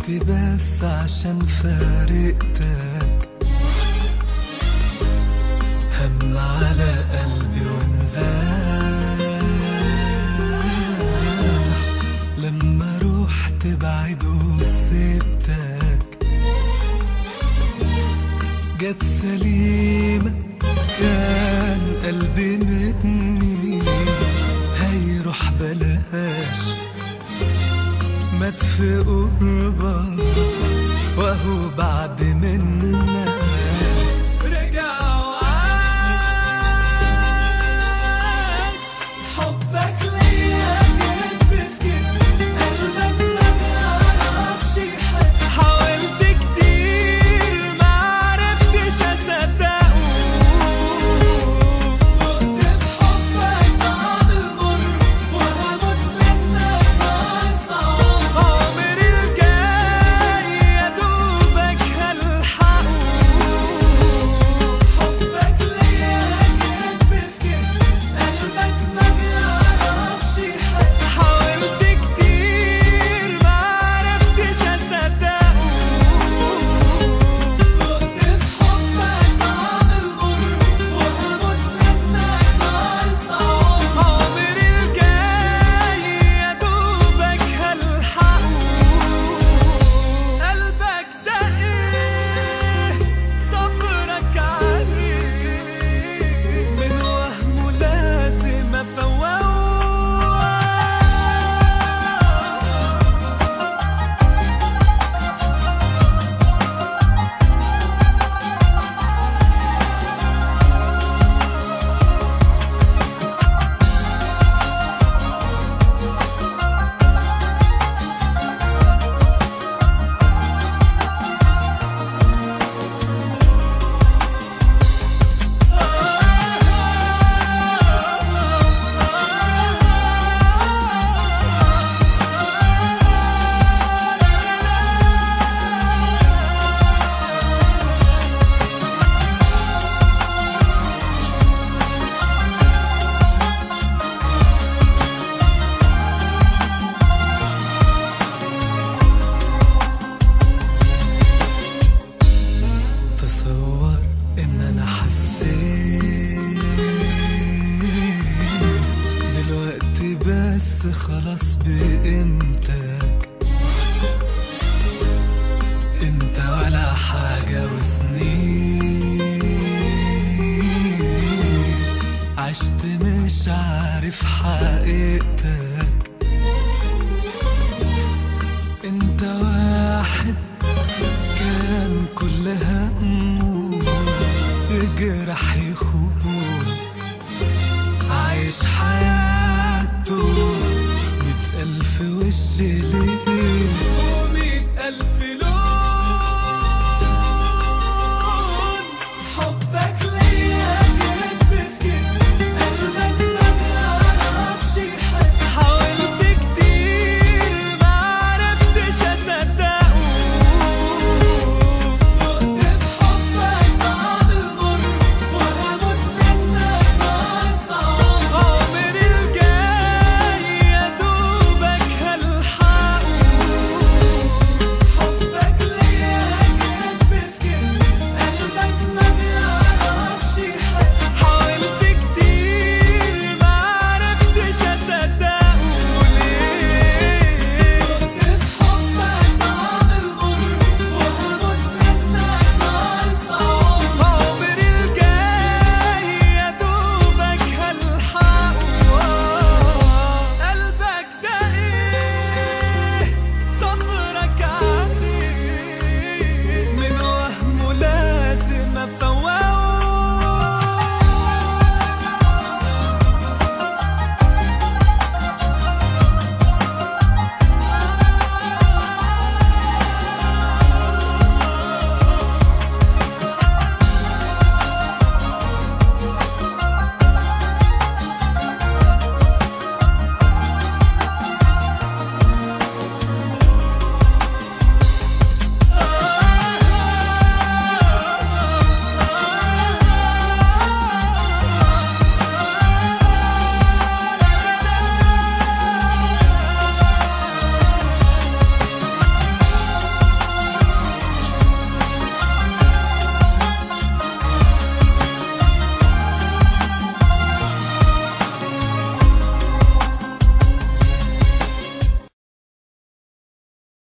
دلوقتي بس عشان فارقتك هم على قلبي وانزاح لما روحت بعيد وسبتك جت سليمة كان قلبي متني هيروح بلاش مات في قربك وهو بعد منا رجع وعاش حبك ليا كدب في كدب قلبك ما بيعرفش يحب حاولت كتير ما عرفتش اصدقه فقت في حبك طعم المر وهموت منك ناقص عمري الجاي يا دوبك هلحقه حبك ليا كدب في كدب قلبك ما بيعرفش يحب حاولت كتير ما عرفتش اصدقه فقت في حبك طعم المر وهموت منك ناقص عمري الجاي يا دوبك هلحقه قلبك ده ايه صبرك عليه من وهمه لازم افوقه تصور ان انا حسيت دلوقتي بس خلاص بقيمتك انت ولا حاجة وسنين عشت مش عارف حقيقتك